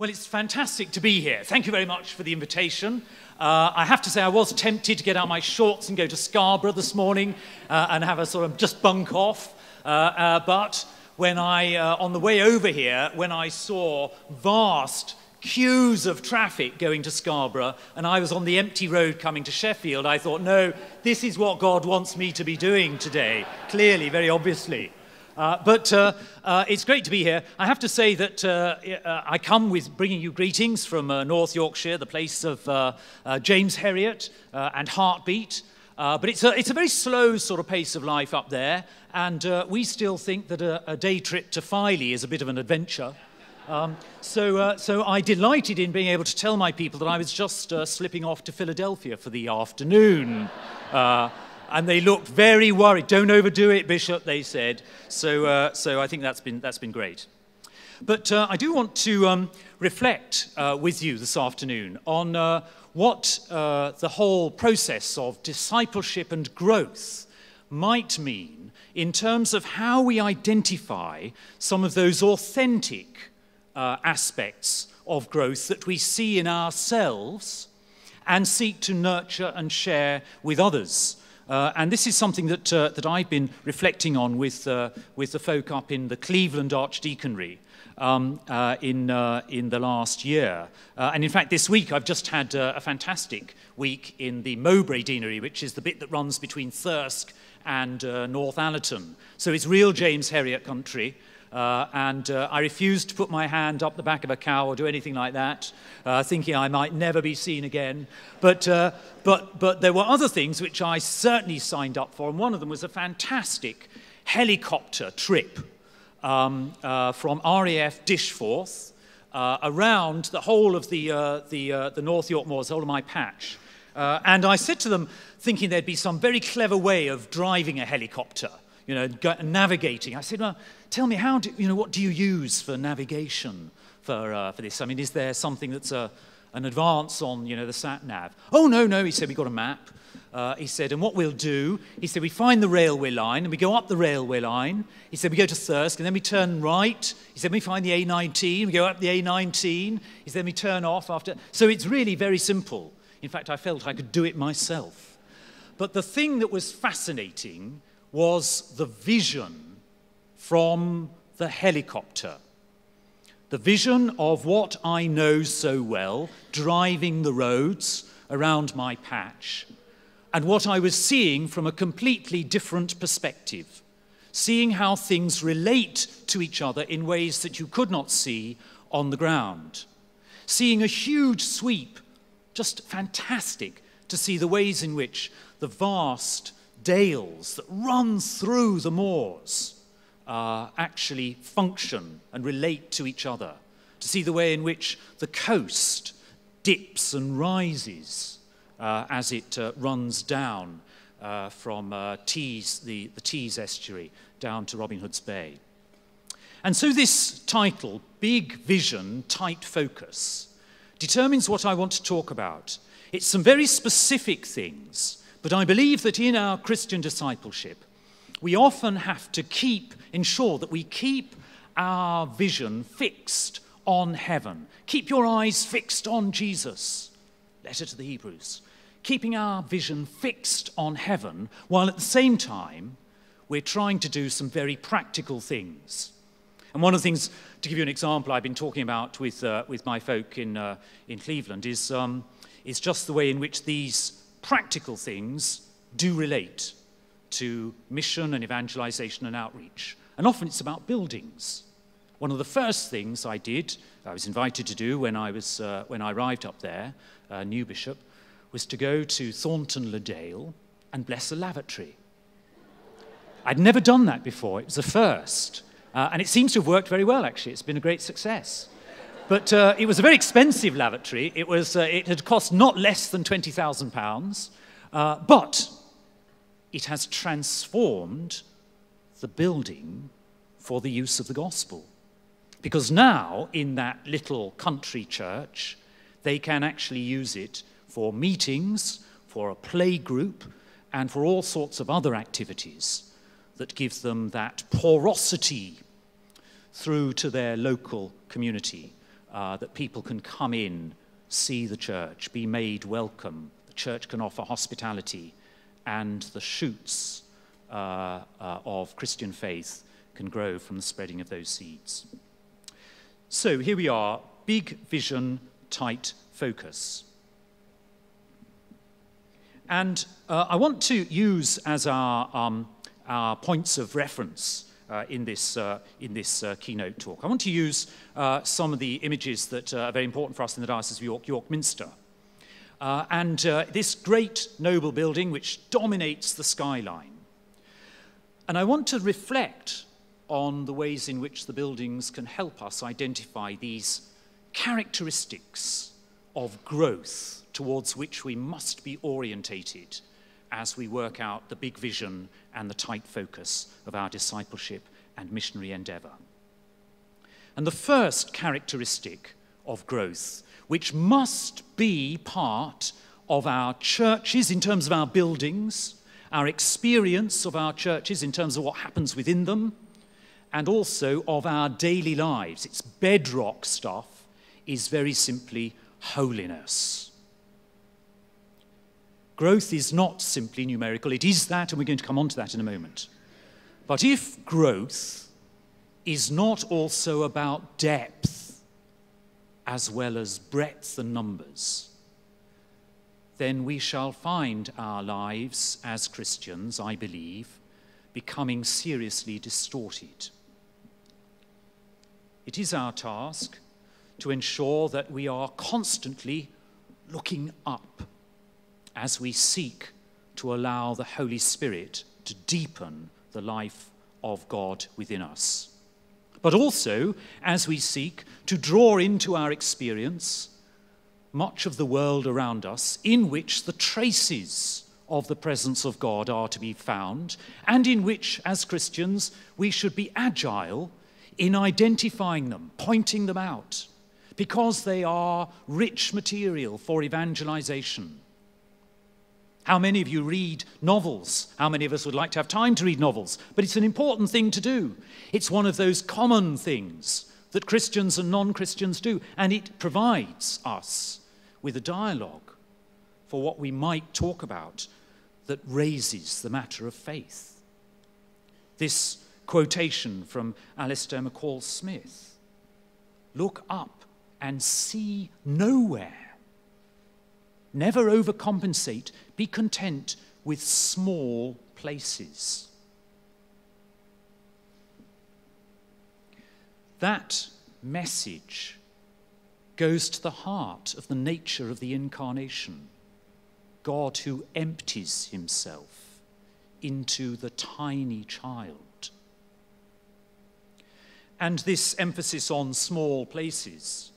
Well, it's fantastic to be here. Thank you very much for the invitation. I have to say I was tempted to get out my shorts and go to Scarborough this morning and have a sort of just bunk off. But when on the way over here, when I saw vast queues of traffic going to Scarborough and I was on the empty road coming to Sheffield, I thought, no, this is what God wants me to be doing today, clearly, very obviously. But it's great to be here. I have to say that I come with bringing you greetings from North Yorkshire, the place of James Herriot and Heartbeat. But it's a very slow sort of pace of life up there, and we still think that a day trip to Filey is a bit of an adventure. So I delighted in being able to tell my people that I was just slipping off to Philadelphia for the afternoon. And they looked very worried. Don't overdo it, Bishop, they said. So I think that's been great. But I do want to reflect with you this afternoon on what the whole process of discipleship and growth might mean in terms of how we identify some of those authentic aspects of growth that we see in ourselves and seek to nurture and share with others. And this is something that I've been reflecting on with the folk up in the Cleveland Archdeaconry in the last year. And in fact, this week I've just had a fantastic week in the Mowbray Deanery, which is the bit that runs between Thirsk and North Allerton. So it's real James Herriot country. And I refused to put my hand up the back of a cow or do anything like that, thinking I might never be seen again. But there were other things which I certainly signed up for, and one of them was a fantastic helicopter trip from RAF Dishforth around the whole of the North York Moors, the whole of my patch. And I said to them, thinking there'd be some very clever way of driving a helicopter, you know, navigating. I said, well, tell me, what do you use for navigation for this? I mean, is there something that's an advance on, the sat-nav? Oh, no, he said, we've got a map. He said, and what we'll do, he said, we find the railway line, and we go up the railway line. He said, we go to Thirsk, and then we turn right. He said, we find the A19, we go up the A19. He said, we turn off after. So it's really very simple. In fact, I felt I could do it myself. But the thing that was fascinating was the vision from the helicopter. The vision of what I know so well, driving the roads around my patch, and what I was seeing from a completely different perspective, seeing how things relate to each other in ways that you could not see on the ground, seeing a huge sweep, just fantastic to see the ways in which the vast dales that run through the moors actually function and relate to each other, to see the way in which the coast dips and rises as it runs down from the Tees estuary down to Robin Hood's Bay. And so this title, Big Vision, Tight Focus, determines what I want to talk about. It's some very specific things, but I believe that in our Christian discipleship, we often have to ensure that we keep our vision fixed on heaven. Keep your eyes fixed on Jesus. Letter to the Hebrews. Keeping our vision fixed on heaven, while at the same time, we're trying to do some very practical things. And one of the things, to give you an example, I've been talking about with my folk in Cleveland is just the way in which these practical things do relate to mission and evangelization and outreach. And often it's about buildings. One of the first things I was invited to do when I arrived up there, new bishop, was to go to Thornton-le-Dale and bless a lavatory. I'd never done that before. It was a first. And it seems to have worked very well, actually. It's been a great success. But it was a very expensive lavatory. It had cost not less than £20,000, but it has transformed the building for the use of the gospel. Because now, in that little country church, they can actually use it for meetings, for a play group, and for all sorts of other activities that give them that porosity through to their local community that people can come in, see the church, be made welcome. The church can offer hospitality, and the shoots of Christian faith can grow from the spreading of those seeds. So here we are, big vision, tight focus. And I want to use as our points of reference in this keynote talk. I want to use some of the images that are very important for us in the Diocese of York, York Minster. And this great noble building which dominates the skyline. And I want to reflect on the ways in which the buildings can help us identify these characteristics of growth towards which we must be orientated as we work out the big vision and the tight focus of our discipleship and missionary endeavor. And the first characteristic of growth, which must be part of our churches in terms of our buildings, our experience of our churches in terms of what happens within them, and also of our daily lives, its bedrock stuff, is very simply holiness. Growth is not simply numerical. It is that, and we're going to come on to that in a moment. But if growth is not also about depth as well as breadth and numbers, then we shall find our lives as Christians, I believe, becoming seriously distorted. It is our task to ensure that we are constantly looking up as we seek to allow the Holy Spirit to deepen the life of God within us. But also as we seek to draw into our experience much of the world around us in which the traces of the presence of God are to be found, and in which, as Christians, we should be agile in identifying them, pointing them out, because they are rich material for evangelization. How many of you read novels? How many of us would like to have time to read novels? But it's an important thing to do. It's one of those common things that Christians and non-Christians do, and it provides us with a dialogue for what we might talk about that raises the matter of faith. This quotation from Alistair McCall Smith, look up and see nowhere. Never overcompensate. Be content with small places. That message goes to the heart of the nature of the incarnation. God who empties himself into the tiny child. And this emphasis on small places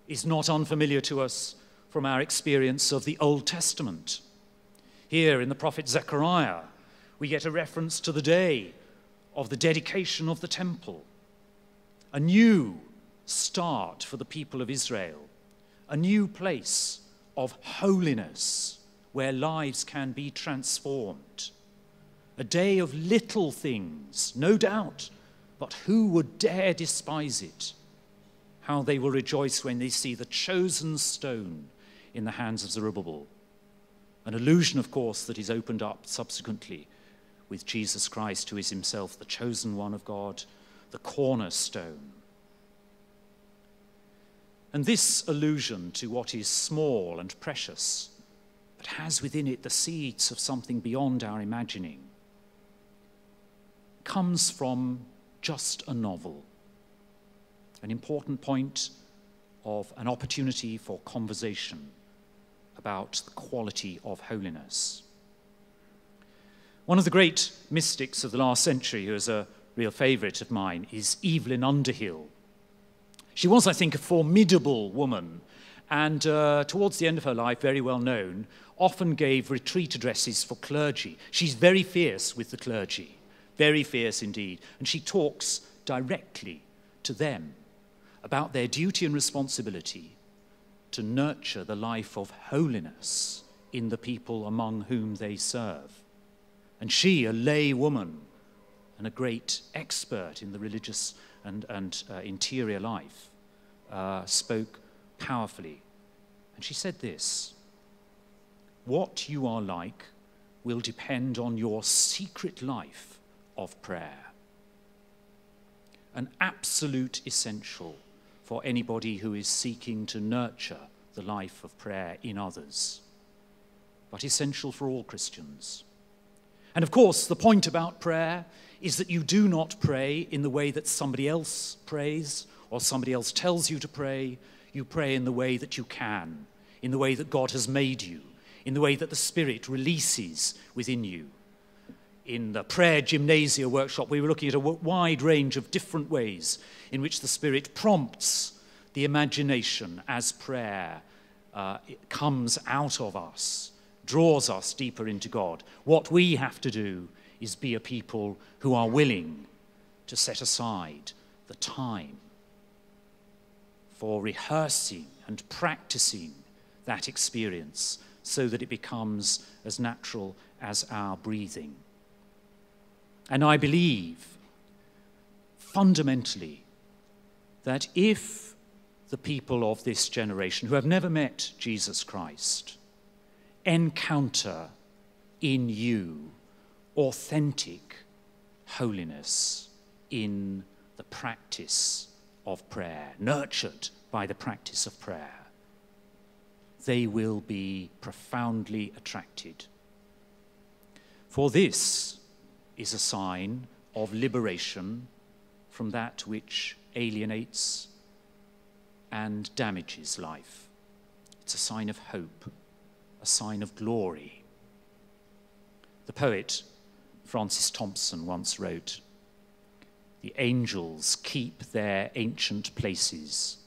is not unfamiliar to us from our experience of the Old Testament. Here in the prophet Zechariah, we get a reference to the day of the dedication of the temple, a new start for the people of Israel, a new place of holiness where lives can be transformed, a day of little things, no doubt, but who would dare despise it? How they will rejoice when they see the chosen stone in the hands of Zerubbabel. An illusion, of course, that is opened up subsequently with Jesus Christ, who is himself the chosen one of God, the cornerstone. And this allusion to what is small and precious, but has within it the seeds of something beyond our imagining, comes from just a novel, an important point of an opportunity for conversation about the quality of holiness. One of the great mystics of the last century, who is a real favourite of mine, is Evelyn Underhill. She was, I think, a formidable woman, and towards the end of her life, very well known, often gave retreat addresses for clergy. She's very fierce with the clergy, very fierce indeed, and she talks directly to them about their duty and responsibility to nurture the life of holiness in the people among whom they serve. And she, a lay woman and a great expert in the religious and interior life, spoke powerfully. And she said this: "What you are like will depend on your secret life of prayer." An absolute essential for anybody who is seeking to nurture the life of prayer in others, but essential for all Christians. And of course, the point about prayer is that you do not pray in the way that somebody else prays or somebody else tells you to pray. You pray in the way that you can, in the way that God has made you, in the way that the Spirit releases within you. In the prayer gymnasia workshop, we were looking at a wide range of different ways in which the Spirit prompts the imagination as prayer comes out of us, draws us deeper into God. What we have to do is be a people who are willing to set aside the time for rehearsing and practicing that experience so that it becomes as natural as our breathing. And I believe fundamentally that if the people of this generation who have never met Jesus Christ encounter in you authentic holiness in the practice of prayer, nurtured by the practice of prayer, they will be profoundly attracted. For this is a sign of liberation from that which alienates and damages life. It's a sign of hope, a sign of glory. The poet Francis Thompson once wrote, "The angels keep their ancient places,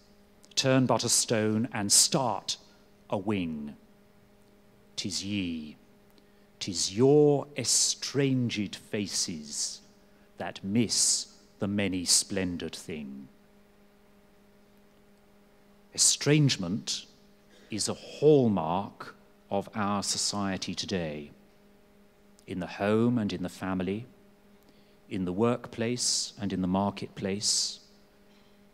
turn but a stone and start a wing. 'Tis ye, 'tis your estranged faces that miss the many splendored thing." Estrangement is a hallmark of our society today, in the home and in the family, in the workplace and in the marketplace,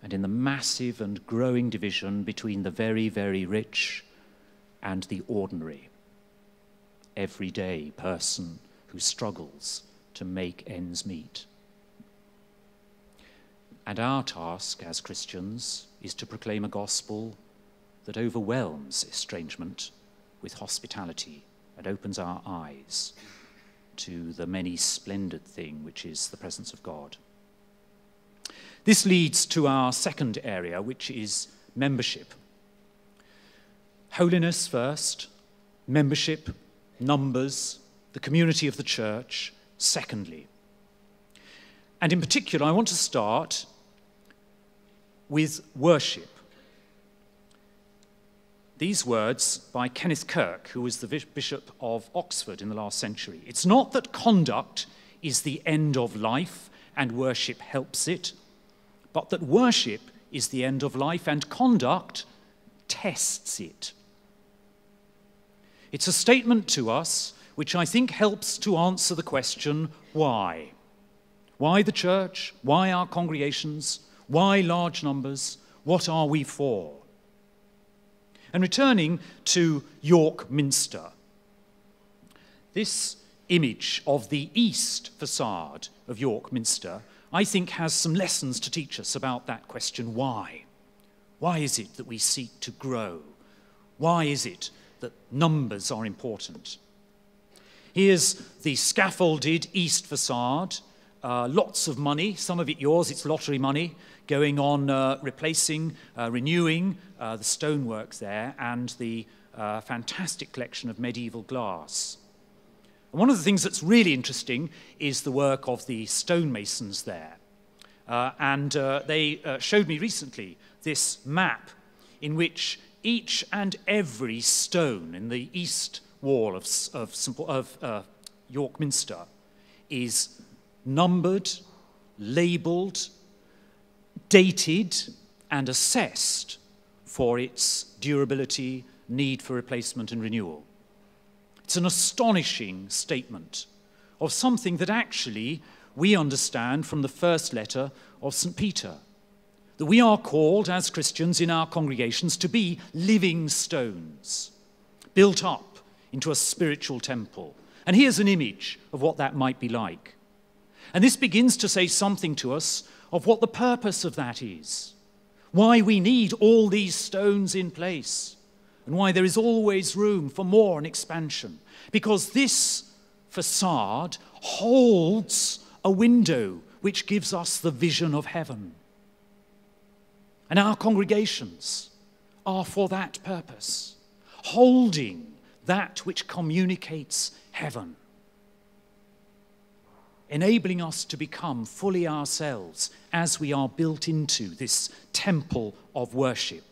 and in the massive and growing division between the very, very rich and the ordinary, everyday person who struggles to make ends meet. And our task as Christians is to proclaim a gospel that overwhelms estrangement with hospitality and opens our eyes to the many splendid thing which is the presence of God. This leads to our second area, which is membership. Holiness first, membership, numbers, the community of the church secondly. And in particular, I want to start with worship. These words by Kenneth Kirk, who was the Bishop of Oxford in the last century. It's not that conduct is the end of life and worship helps it, but that worship is the end of life and conduct tests it. It's a statement to us which I think helps to answer the question, why? Why the church? Why our congregations? Why large numbers? What are we for? And returning to York Minster, this image of the east facade of York Minster, I think, has some lessons to teach us about that question, why? Why is it that we seek to grow? Why is it that numbers are important? Here's the scaffolded east facade, lots of money, some of it yours, it's lottery money, going on replacing, renewing the stonework there and the fantastic collection of medieval glass. And one of the things that's really interesting is the work of the stonemasons there. And they showed me recently this map in which each and every stone in the east wall of York Minster is numbered, labelled, dated, and assessed for its durability, need for replacement and renewal. It's an astonishing statement of something that actually we understand from the first letter of St. Peter, that we are called as Christians in our congregations to be living stones, built up into a spiritual temple. And here's an image of what that might be like. And this begins to say something to us of what the purpose of that is, why we need all these stones in place, and why there is always room for more and expansion. Because this facade holds a window which gives us the vision of heaven. And our congregations are for that purpose, holding that which communicates heaven, enabling us to become fully ourselves as we are built into this temple of worship.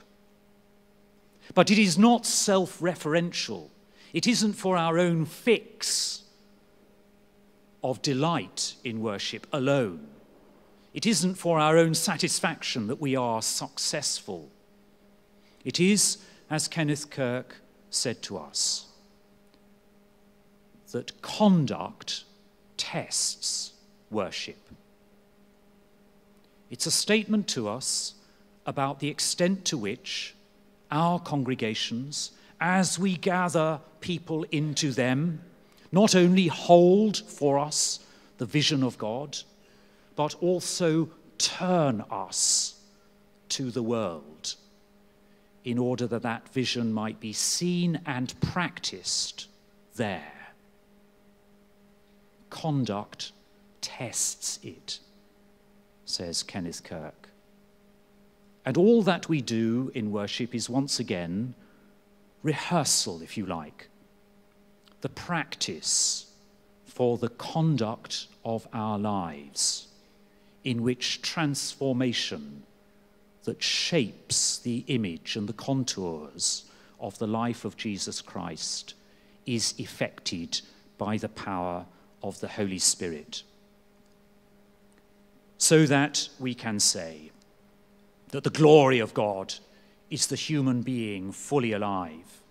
But it is not self-referential. It isn't for our own fix of delight in worship alone. It isn't for our own satisfaction that we are successful. It is, as Kenneth Kirk said to us, that conduct tests worship. It's a statement to us about the extent to which our congregations, as we gather people into them, not only hold for us the vision of God, but also turn us to the world in order that that vision might be seen and practiced there. Conduct tests it, says Kenneth Kirk. And all that we do in worship is once again rehearsal, if you like, the practice for the conduct of our lives, in which transformation that shapes the image and the contours of the life of Jesus Christ is effected by the power of the Holy Spirit, so that we can say that the glory of God is the human being fully alive,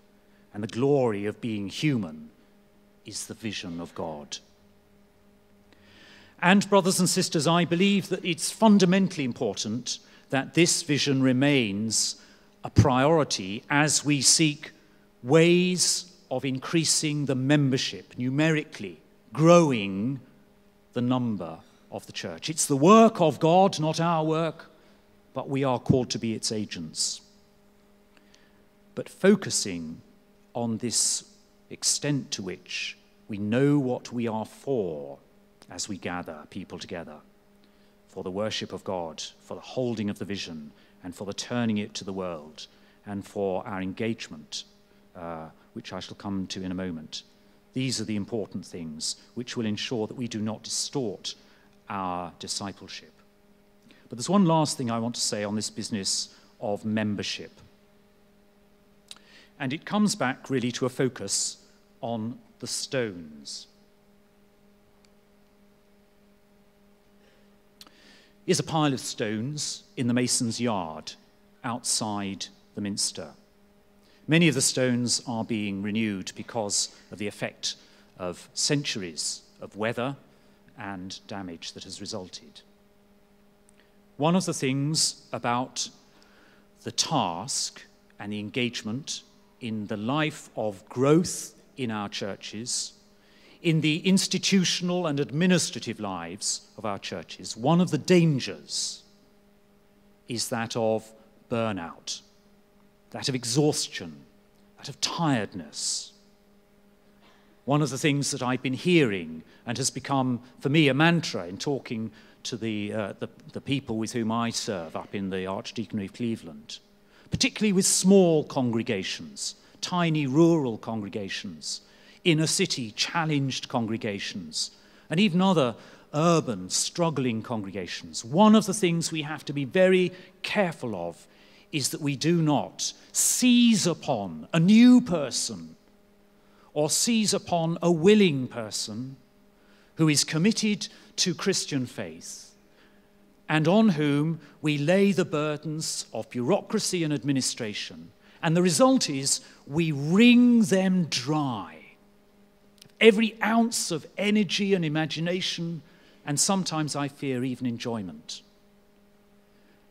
and the glory of being human is the vision of God. And brothers and sisters, I believe that it's fundamentally important that this vision remains a priority as we seek ways of increasing the membership, numerically growing the number of the church. It's the work of God, not our work, but we are called to be its agents. But focusing on this extent to which we know what we are for as we gather people together, for the worship of God, for the holding of the vision, and for the turning it to the world, and for our engagement, which I shall come to in a moment. These are the important things which will ensure that we do not distort our discipleship. But there's one last thing I want to say on this business of membership. And it comes back really to a focus on the stones. Is a pile of stones in the mason's yard outside the minster. Many of the stones are being renewed because of the effect of centuries of weather and damage that has resulted. One of the things about the task and the engagement in the life of growth in our churches, in the institutional and administrative lives of our churches, one of the dangers is that of burnout, that of exhaustion, that of tiredness. One of the things that I've been hearing and has become, for me, a mantra in talking to the people with whom I serve up in the Archdeaconry of Cleveland, particularly with small congregations, tiny rural congregations, inner city challenged congregations, and even other urban struggling congregations. One of the things we have to be very careful of is that we do not seize upon a new person or seize upon a willing person who is committed to Christian faith and on whom we lay the burdens of bureaucracy and administration. And the result is we wring them dry. Every ounce of energy and imagination, and sometimes I fear even enjoyment.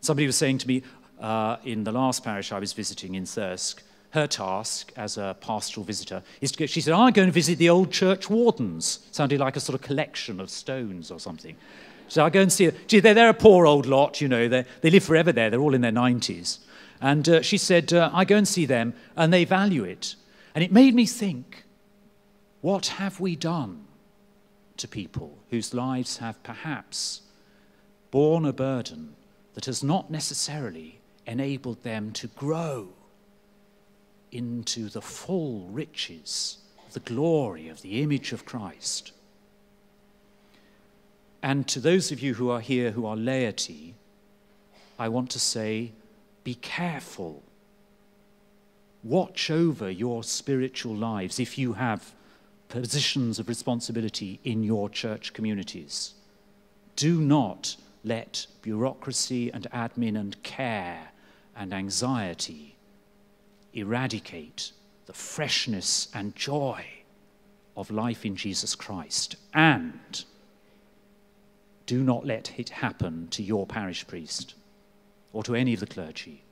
Somebody was saying to me in the last parish I was visiting in Thirsk, her task as a pastoral visitor is to go, she said, I'm going to visit the old church wardens. Sounded like a sort of collection of stones or something. So I go and see, gee, they're a poor old lot, you know, they live forever there, they're all in their 90s. And she said, I go and see them, and they value it. And it made me think, what have we done to people whose lives have perhaps borne a burden that has not necessarily enabled them to grow into the full riches of the glory of the image of Christ? And to those of you who are here who are laity, I want to say, be careful. Watch over your spiritual lives if you have positions of responsibility in your church communities. Do not let bureaucracy and admin and care and anxiety eradicate the freshness and joy of life in Jesus Christ. And do not let it happen to your parish priest or to any of the clergy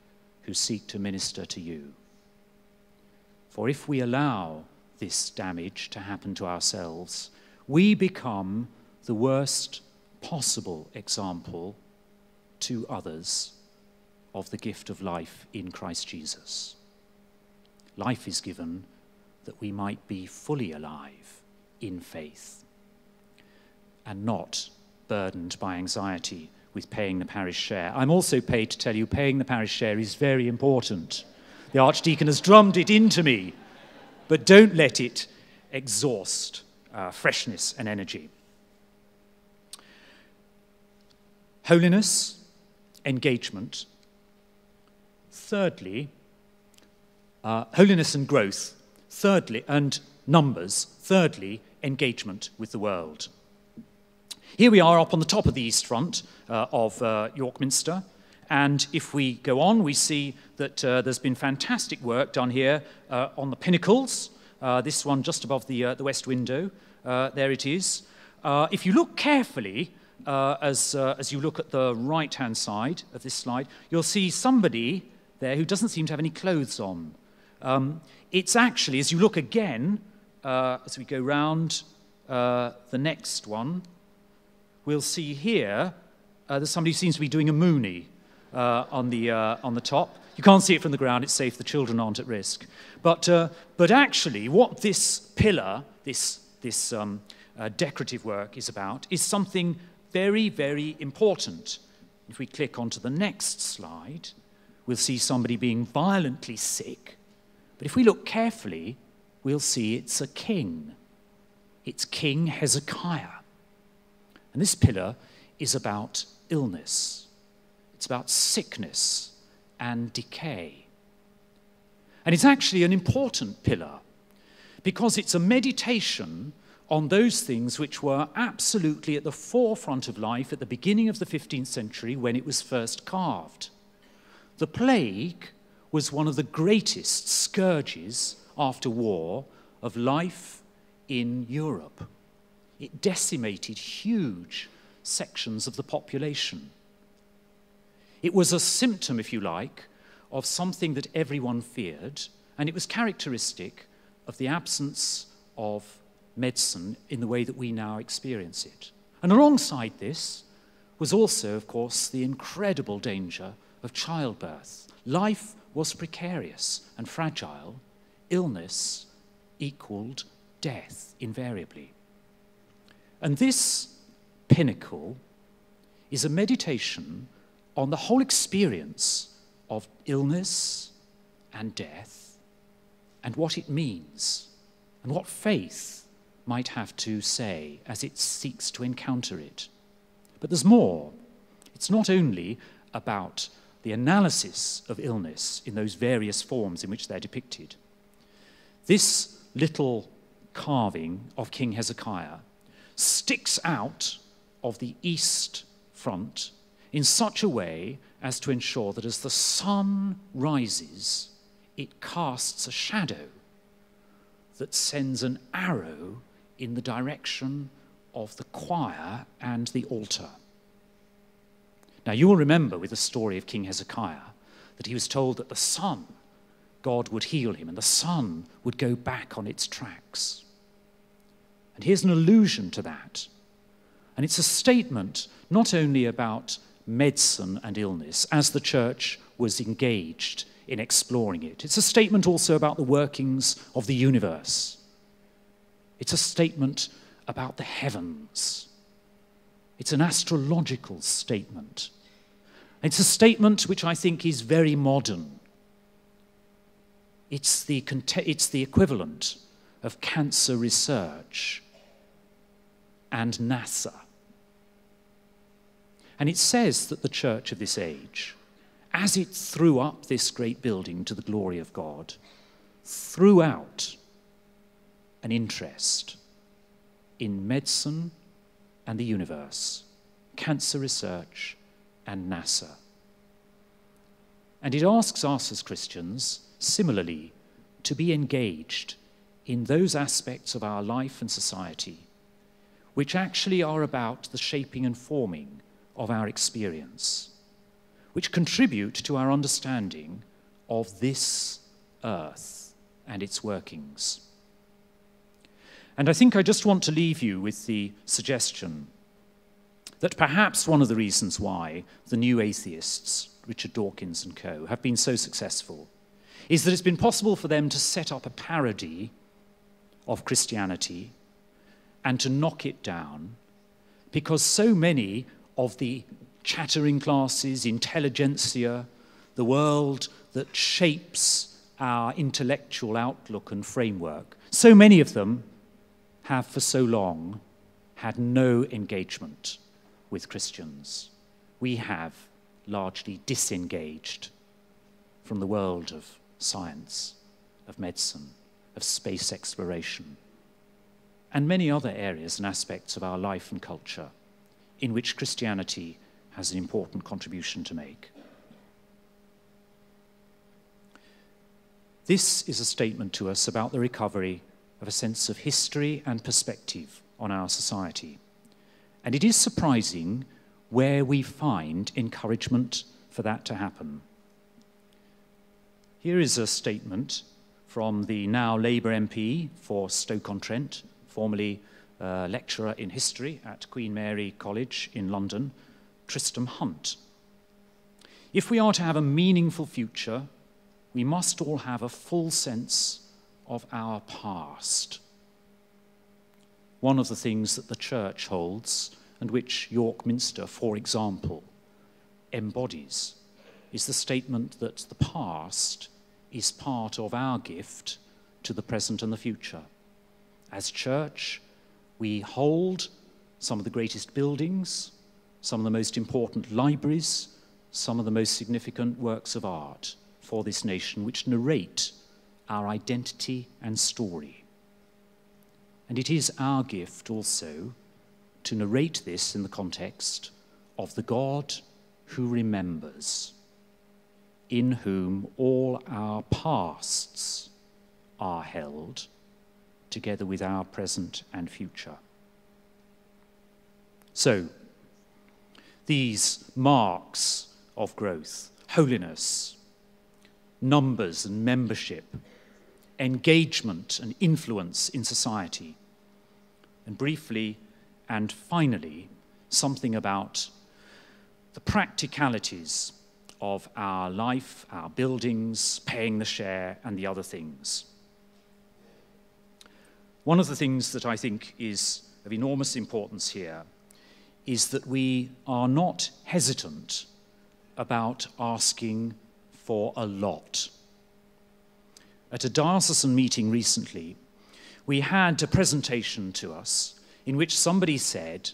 who seek to minister to you. For if we allow this damage to happen to ourselves, we become the worst possible example to others of the gift of life in Christ Jesus. Life is given that we might be fully alive in faith and not burdened by anxiety with paying the parish share. I'm also paid to tell you paying the parish share is very important. The Archdeacon has drummed it into me, but don't let it exhaust freshness and energy. Holiness, engagement. Thirdly, holiness and growth. Thirdly, and numbers. Thirdly, engagement with the world. Here we are up on the top of the east front of York Minster, and if we go on, we see that there's been fantastic work done here on the pinnacles. This one just above the west window, there it is. If you look carefully, as you look at the right-hand side of this slide, you'll see somebody there who doesn't seem to have any clothes on. It's actually, as you look again, as we go round the next one, we'll see here there's somebody who seems to be doing a moonie on the top. You can't see it from the ground, it's safe, the children aren't at risk. But actually, what this pillar, this decorative work is about, is something very, very important. If we click onto the next slide, we'll see somebody being violently sick. But if we look carefully, we'll see it's a king. It's King Hezekiah. And this pillar is about illness. It's about sickness and decay. And it's actually an important pillar because it's a meditation on those things which were absolutely at the forefront of life at the beginning of the 15th century when it was first carved. The plague was one of the greatest scourges after war of life in Europe. It decimated huge sections of the population. It was a symptom, if you like, of something that everyone feared, and it was characteristic of the absence of medicine in the way that we now experience it. And alongside this was also, of course, the incredible danger of childbirth. Life was precarious and fragile. Illness equaled death invariably. And this pinnacle is a meditation on the whole experience of illness and death and what it means and what faith might have to say as it seeks to encounter it. But there's more. It's not only about the analysis of illness in those various forms in which they're depicted. This little carving of King Hezekiah sticks out of the east front in such a way as to ensure that as the sun rises, it casts a shadow that sends an arrow in the direction of the choir and the altar. Now, you will remember with the story of King Hezekiah that he was told that the sun, God would heal him, and the sun would go back on its tracks. And here's an allusion to that. And it's a statement not only about medicine and illness, as the church was engaged in exploring it. It's a statement also about the workings of the universe. It's a statement about the heavens. It's an astrological statement. It's a statement which I think is very modern. It's the equivalent of cancer research and NASA. And it says that the church of this age, as it threw up this great building to the glory of God, threw out an interest in medicine and the universe, cancer research and NASA. And it asks us as Christians, similarly, to be engaged in those aspects of our life and society which actually are about the shaping and forming of our experience, which contribute to our understanding of this earth and its workings. And I think I just want to leave you with the suggestion that perhaps one of the reasons why the new atheists, Richard Dawkins and co., have been so successful is that it's been possible for them to set up a parody of Christianity and to knock it down, because so many of the chattering classes, intelligentsia, the world that shapes our intellectual outlook and framework, so many of them have for so long had no engagement with Christians. We have largely disengaged from the world of science, of medicine, of space exploration, and many other areas and aspects of our life and culture in which Christianity has an important contribution to make. This is a statement to us about the recovery of a sense of history and perspective on our society. And it is surprising where we find encouragement for that to happen. Here is a statement from the now Labour MP for Stoke-on-Trent, formerly lecturer in history at Queen Mary College in London, Tristram Hunt. If we are to have a meaningful future, we must all have a full sense of our past. One of the things that the church holds, and which York Minster, for example, embodies, is the statement that the past is part of our gift to the present and the future. As church, we hold some of the greatest buildings, some of the most important libraries, some of the most significant works of art for this nation, which narrate our identity and story. And it is our gift also to narrate this in the context of the God who remembers, in whom all our pasts are held, together with our present and future. So, these marks of growth, holiness, numbers and membership, engagement and influence in society, and briefly and finally, something about the practicalities of our life, our buildings, paying the share, and the other things. One of the things that I think is of enormous importance here is that we are not hesitant about asking for a lot. At a diocesan meeting recently, we had a presentation to us in which somebody said,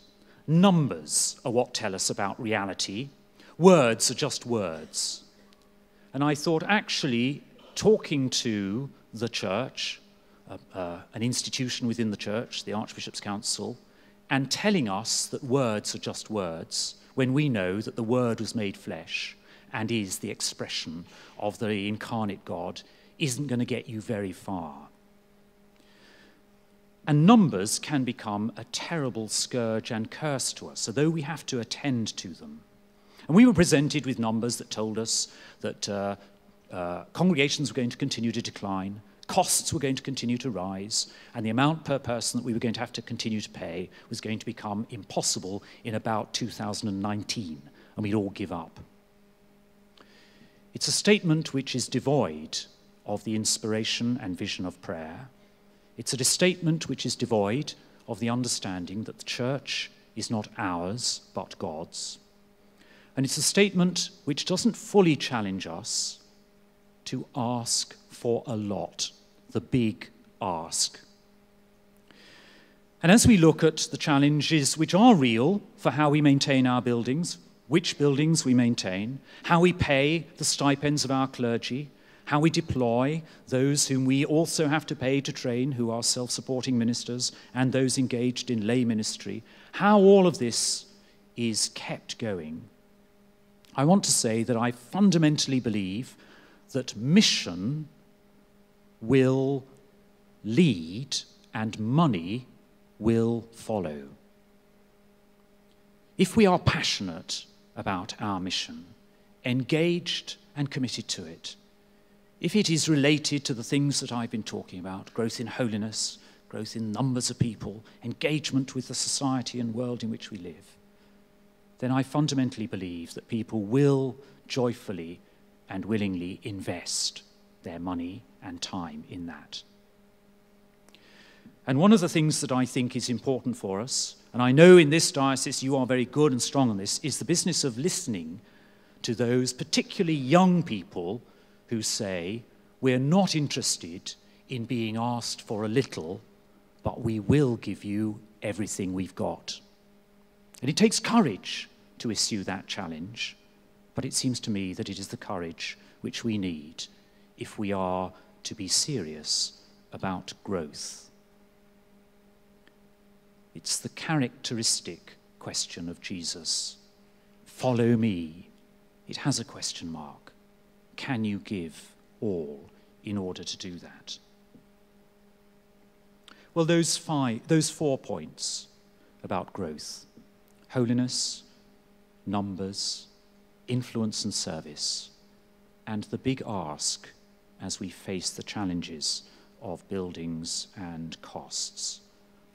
numbers are what tell us about reality, words are just words. And I thought, actually, talking to the church, an institution within the church, the Archbishop's Council, and telling us that words are just words, when we know that the Word was made flesh and is the expression of the incarnate God, isn't going to get you very far. And numbers can become a terrible scourge and curse to us, so though we have to attend to them. And we were presented with numbers that told us that congregations were going to continue to decline, costs were going to continue to rise, and the amount per person that we were going to have to continue to pay was going to become impossible in about 2019, and we'd all give up. It's a statement which is devoid of the inspiration and vision of prayer. It's a statement which is devoid of the understanding that the church is not ours, but God's. And it's a statement which doesn't fully challenge us to ask for a lot, the big ask. And as we look at the challenges which are real for how we maintain our buildings, which buildings we maintain, how we pay the stipends of our clergy, how we deploy those whom we also have to pay to train, who are self-supporting ministers, and those engaged in lay ministry, how all of this is kept going, I want to say that I fundamentally believe that mission will lead and money will follow. If we are passionate about our mission, engaged and committed to it, if it is related to the things that I've been talking about, growth in holiness, growth in numbers of people, engagement with the society and world in which we live, then I fundamentally believe that people will joyfully and willingly invest their money and time in that. And one of the things that I think is important for us, and I know in this diocese you are very good and strong on this, is the business of listening to those particularly young people who say, we're not interested in being asked for a little, but we will give you everything we've got. And it takes courage to issue that challenge, but it seems to me that it is the courage which we need if we are to be serious about growth. It's the characteristic question of Jesus. Follow me. It has a question mark. Can you give all in order to do that? Well, those 4 points about growth: holiness, numbers, influence and service, and the big ask as we face the challenges of buildings and costs,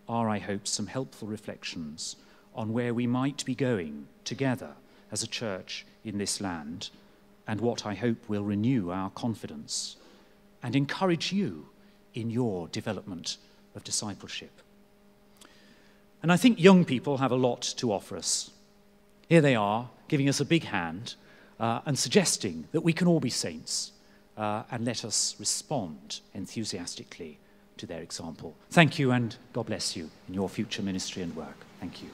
are, I hope, some helpful reflections on where we might be going together as a church in this land, and what I hope will renew our confidence and encourage you in your development of discipleship. And I think young people have a lot to offer us. Here they are, giving us a big hand and suggesting that we can all be saints, and let us respond enthusiastically to their example. Thank you, and God bless you in your future ministry and work. Thank you.